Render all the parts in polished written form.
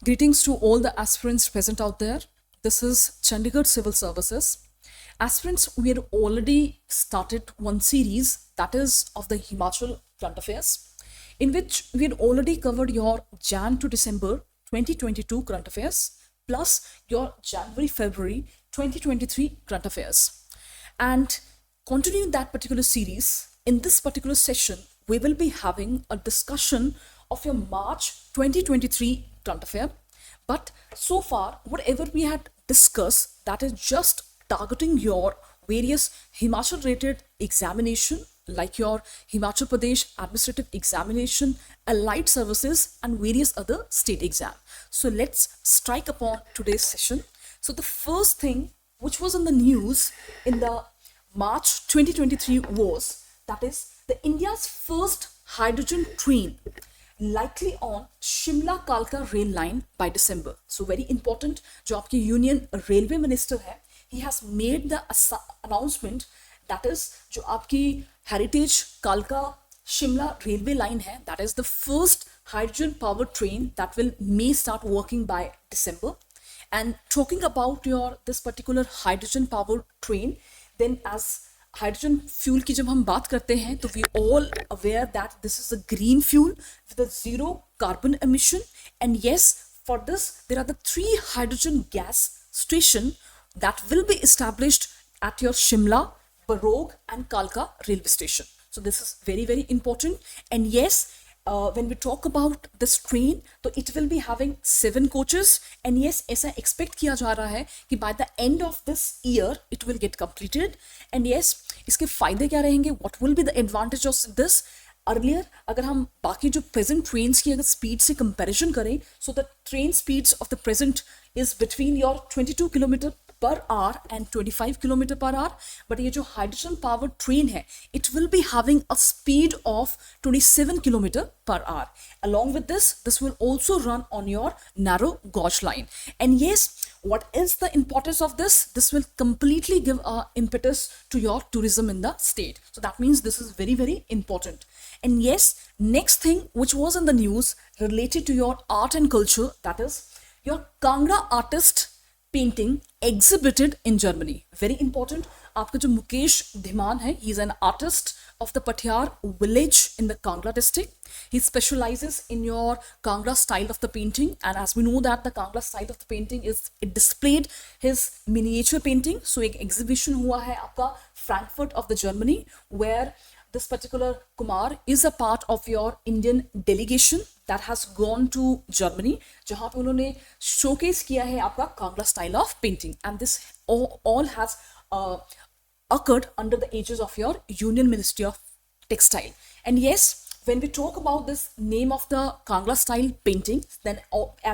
Greetings to all the aspirants present out there. This is Chandigarh Civil Services. Aspirants, we had already started one series, that is of the Himachal Front Affairs, in which we had already covered your Jan to December 2022 current affairs plus your January-February 2023 current affairs. And continuing that particular series, in this particular session, we will be having a discussion of your March 2023 current affair. But so far, whatever we had discussed, that is just targeting your various Himachal rated examination, like your Himachal Pradesh Administrative Examination, Allied Services, and various other state exam. So let's strike upon today's session. So the first thing which was in the news in the March 2023 was, that is, the India's first hydrogen train likely on Shimla Kalka rail line by December. So very important, जो आपके union railway minister है, he has made the announcement, that is जो आपकी heritage कालका Shimla railway line है, that is the first hydrogen powered train that will may start working by December. And talking about your this particular hydrogen powered train, then as hydrogen fuel की जब हम बात करते हैं तो we all aware that this is a green fuel with a zero carbon emission and yes for this there are the 3 hydrogen gas station that will be established at your Shimla, Barog and कालका railway station. So this is very very important. And yes, when we talk about this train, तो it will be having 7 coaches. And yes, ऐसा expect किया जा रहा है कि by the end of this year it will get completed. And yes, इसके फायदे क्या रहेंगे? What will be the advantage of this? Earlier, अगर हम बाकी जो present trains की अगर speed से comparison करें, so the train speeds of the present is between your 22 kilometer per hour and 25 kilometer per hour. But ये जो hydrogen powered train है, it will be having a speed of 27 kilometer per hour. Along with this will also run on your narrow gauge line. And yes, what is the importance of this? This will completely give a impetus to your tourism in the state. So that means this is very very important. And yes, next thing which was in the news related to your art and culture, that is your Kangra artist painting exhibited in Germany. Very important. आपका जो मुकेश धीमान है, he is an artist of the Patyar village in the Kangra district. He specializes in your Kangra style of the painting, and as we know that the Kangra style of the painting is, it displayed his miniature painting. So एक exhibition हुआ है आपका Frankfurt of the Germany, where this particular Kumar is a part of your Indian delegation that has gone to Germany, जहाँ पे उन्होंने showcase किया है आपका Kangra style of painting. And this all has occurred under the aegis of your Union Ministry of Textile. And yes, when we talk about this name of the Kangra style painting, then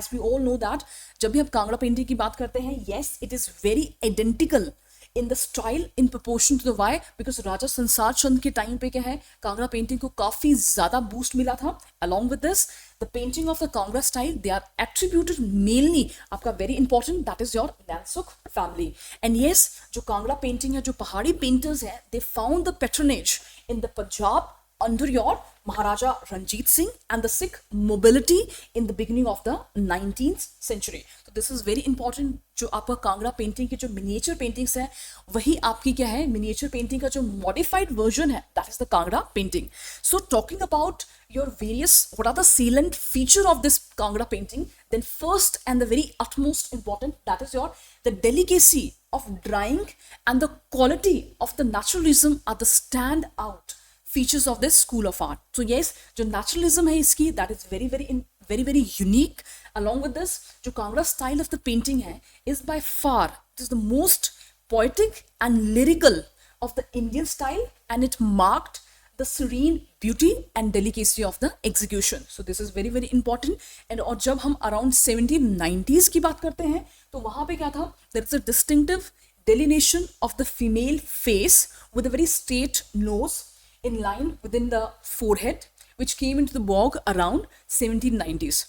as we all know that जब भी हम Kangra painting की बात करते हैं, yes, it is very identical in the style in proportion to the why, because राजा संसार चंद के time पे क्या है, कांगड़ा पेंटिंग को काफी ज्यादा बूस्ट मिला था. Along with this, the painting of the Kangra style, they are attributed mainly आपका very important, that is your Nansuk family. And yes, जो कांगड़ा पेंटिंग है, जो पहाड़ी पेंटर्स है, they found the patronage in the Punjab under your Maharaja Ranjit Singh and the Sikh mobility in the beginning of the 19th century. So this is very important. जो आपका Kangra painting के जो miniature paintings है, वही आपकी क्या है, miniature painting का जो मॉडिफाइड वर्जन है, that is the Kangra painting. So talking about your various, what are the salient feature of this Kangra painting, then first and the very utmost important, that is your the delicacy of drawing and the quality of the naturalism are the stand out features of this school of art. So yes, जो naturalism है इसकी, that is very very unique. Along with this, जो Kangra style of the painting है, is by far it is the most poetic and lyrical of the Indian style, and it marked the serene beauty and delicacy of the execution. So this is very very important. And और जब हम around 1790s की बात करते हैं, तो वहाँ पे क्या था, there is a distinctive delineation of the female face with a very straight nose in line within the forehead, which came into the vogue around 1790s.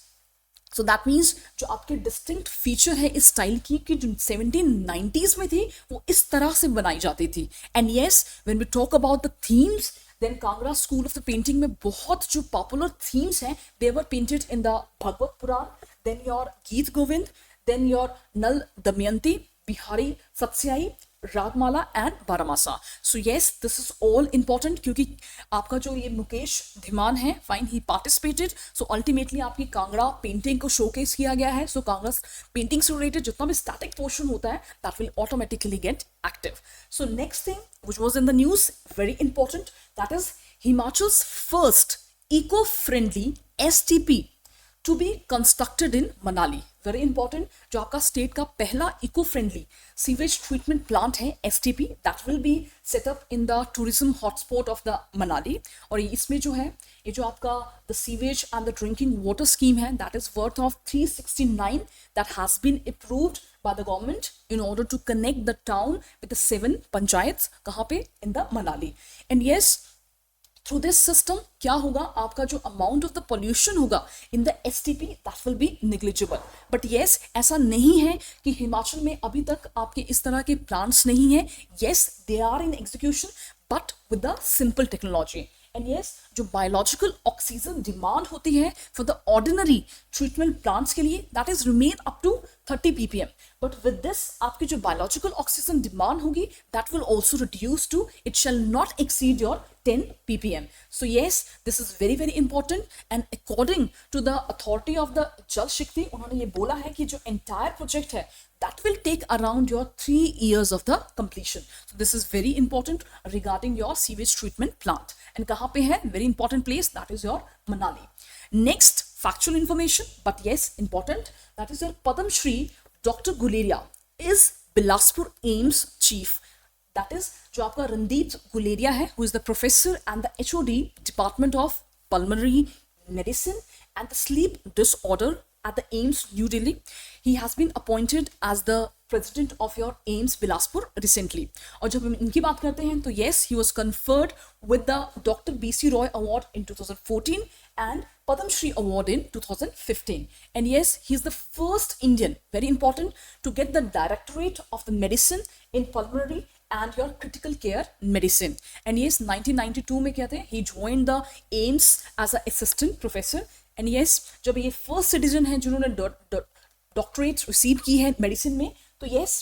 So that means जो आपके distinct feature है इस style की, कि जो 1790s में थी, वो इस तरह से बनाई जाती थी. And yes, when we talk about the themes, then Kangra school of the painting में बहुत जो popular themes हैं, they were painted in the Bhagavad Puran, then your Geet Govind, then your Nal Damayanti, Bihari Satyai, Ragamala and Baramasa. So yes, this is all important क्योंकि आपका जो ये मुकेश धीमान है, fine, he participated. So ultimately आपकी Kangra painting को showcase किया गया है. सो कांगड़ा पेंटिंग से रिलेटेड जितना भी स्टैटिक पोर्शन होता है that will automatically get active. So next thing which was in the news, very important, that is Himachal's first eco friendly STP to be constructed in Manali. Very important, जो आपका state का पहला eco friendly sewage treatment plant है STP, that will be set up in the tourism hotspot of the Manali. और इसमें जो है ये जो आपका the sewage and the drinking water scheme है, that is worth of 369 that has been approved by the government in order to connect the town with the 7 panchayats. कहाँ पे? In the Manali. And yes, through this system क्या होगा, आपका जो amount of the pollution होगा in the STP that will B negligible. But yes, ऐसा नहीं है कि हिमाचल में अभी तक आपके इस तरह के प्लांट्स नहीं है. Yes, they are in execution but with the simple technology. And yes, जो बायोलॉजिकल ऑक्सीजन डिमांड होती है for the ordinary treatment plants के लिए that is remain up to 30 ppm. But with this आपकी जो बायोलॉजिकल ऑक्सीजन डिमांड होगी that will also reduce to, it shall not exceed your 10 ppm. So yes, this is very very important and according to the authority of the Jal Shakti, उन्होंने ये बोला है कि जो entire project है that will take around your 3 years of the completion. So this is very important regarding your sewage treatment plant. And कहाँ पे है? Very important place, that is your Manali. Next factual information, but yes important, that is your Padam Shri Dr. Guleria is Bilaspur AIIMS chief. That is जो आपका रणदीप गुलेरिया है, who is the professor and the HOD Department of Pulmonary Medicine and the Sleep Disorder at the AIIMS New Delhi. He has been appointed as the president of your AIIMS Bilaspur recently. और जब हम इनकी बात करते हैं तो yes, he was conferred with the Dr. BC Roy Award in 2014 and Padam Shri Award in 2015. And yes, he is the first Indian, very important, to get the Directorate of the Medicine in Pulmonary and your critical care medicine. And yes, 1992 में क्या थे, he joined the AIIMS as an assistant professor. And yes, जब ये first citizen है जिन्होंने doctorate receive की है medicine में, तो yes,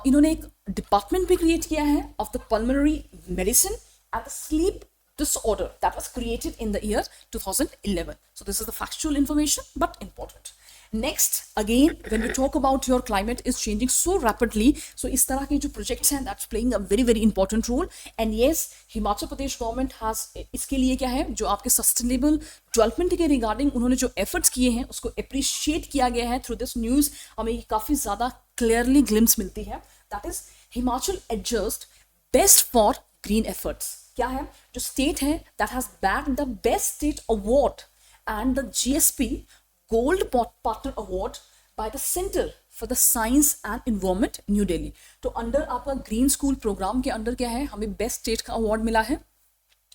इन्होंने एक डिपार्टमेंट भी क्रिएट किया है of the pulmonary medicine and the sleep disorder that was created in the year 2011. So this is the factual information but important. Next, again, when we talk about your climate is changing so rapidly, so इस तरह के जो projects हैं that's playing a very very important role. And yes, Himachal Pradesh government has इसके लिए क्या है, जो आपके सस्टेनेबल डेवलपमेंट के रिगार्डिंग उन्होंने जो एफर्ट्स किए हैं उसको अप्रिशिएट किया गया है. थ्रू दिस न्यूज़ हमें काफ़ी ज़्यादा क्लियरली ग्लिम्स मिलती है. That is Himachal adjust best for green efforts. क्या है, जो स्टेट है that has bagged the best state award and the GSP Gold Partner Award by the Center for the Science and Environment New Delhi. तो under आपका green school programme के under क्या है, हमें बेस्ट स्टेट का award मिला है.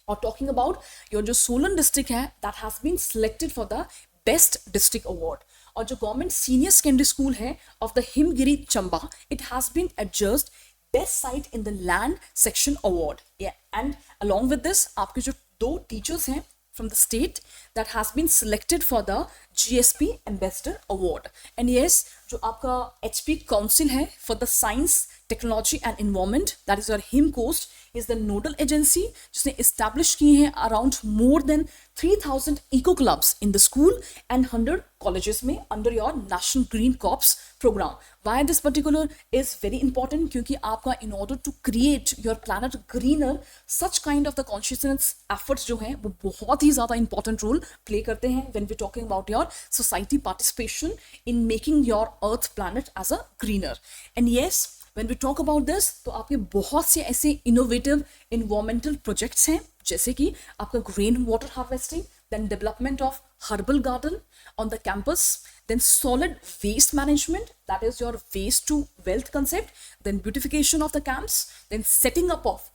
और टॉकिंग अबाउट योर जो सोलन डिस्ट्रिक्ट है that has been selected for the best district award. और जो गवर्नमेंट सीनियर सेकेंडरी स्कूल है of the Himgiri Chamba, it has been adjust best site in the land section award. And along with this आपके जो 2 teachers हैं from the state that has been selected for the GSP Ambassador Award. And yes, जो आपका HP Council है for the Science, Technology and Environment, that is your HIMCOST, is the nodal agency जिसने establish की है around more than 3,000 eco clubs in the school and 100 colleges में under your National Green Corps program. Why this particular is very important, क्योंकि आपका in order to create your planet greener, such kind of the consciousness efforts जो हैं वो बहुत ही ज़्यादा important role play करते हैं when we talking about your society participation in making your earth planet as a greener. And yes, when we talk about this, तो आपके बहुत से ऐसे innovative environmental projects हैं जैसे कि आपका rain water harvesting, then development of herbal garden on the campus, then solid waste management, that is your waste to wealth concept, then beautification of the camps, then setting up of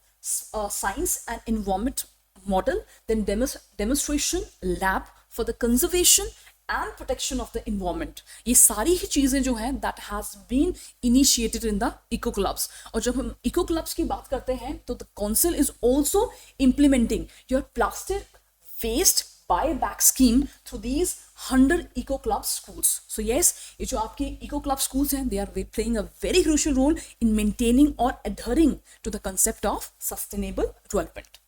science and environment model, then demonstration lab for the conservation and protection of the environment. ये सारी ही चीज़ें जो हैं that has been initiated in the eco clubs. और जब हम eco clubs की बात करते हैं तो the council is also implementing your plastic waste buyback scheme through these 100 eco club schools. So yes, ये जो आपके eco club schools हैं, they are playing a very crucial role in maintaining or adhering to the concept of sustainable development.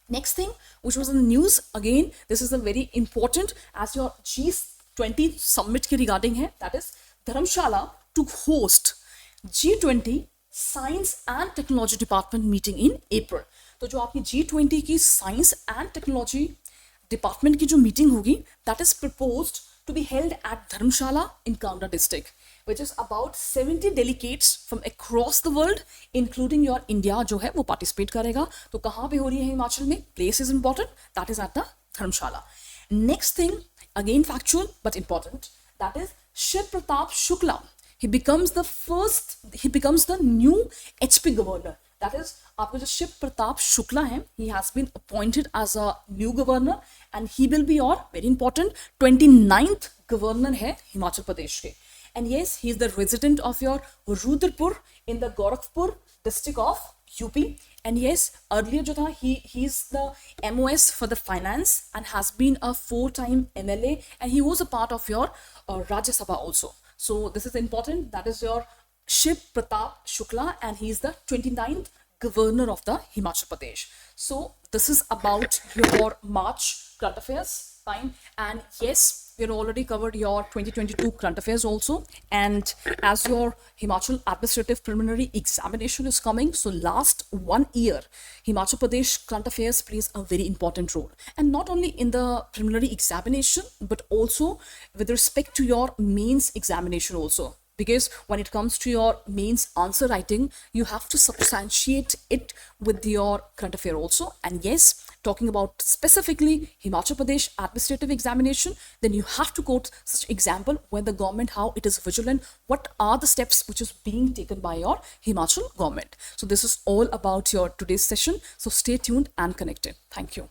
Next thing, which was in the news, again, this is a very important as your G20 summit के regarding है, that is Dharamshala to host G20 Science and Technology Department meeting in April. तो जो आपकी G20 की Science and Technology Department की जो meeting होगी, that is proposed to be held at Dharamshala in Kangra district, which is about 70 delegates from across the world, including your India जो है वो participate करेगा. तो कहाँ पे हो रही है हिमाचल में? Place is important, that is at the Dharamshala. Next thing, again factual but important, that is Shiv Pratap Shukla. He becomes the new HP governor. That is, आपको जो शिव प्रताप शुक्ला है, he has been appointed as a new governor and he will be your very important 29th governor है हिमाचल प्रदेश के. And yes, he is the resident of your Rudrapur in the Gorakhpur district of UP. And yes, earlier जो था, he is the MOS for the finance and has been a 4-time MLA and he was a part of your Rajya Sabha also. So this is important. That is your Shiv Pratap Shukla and he is the 29th governor of the Himachal Pradesh. So this is about your March current affairs. Fine. And yes, we already covered your 2022 current affairs also. And as your Himachal Administrative Preliminary Examination is coming, so last 1 year, Himachal Pradesh current affairs plays a very important role. And not only in the preliminary examination, but also with respect to your mains examination also. Because when it comes to your mains answer writing, you have to substantiate it with your current affair also. And yes, talking about specifically Himachal Pradesh administrative examination, then you have to quote such example where the government, how it is vigilant, what are the steps which is being taken by your Himachal government. So this is all about your today's session. So stay tuned and connected. Thank you.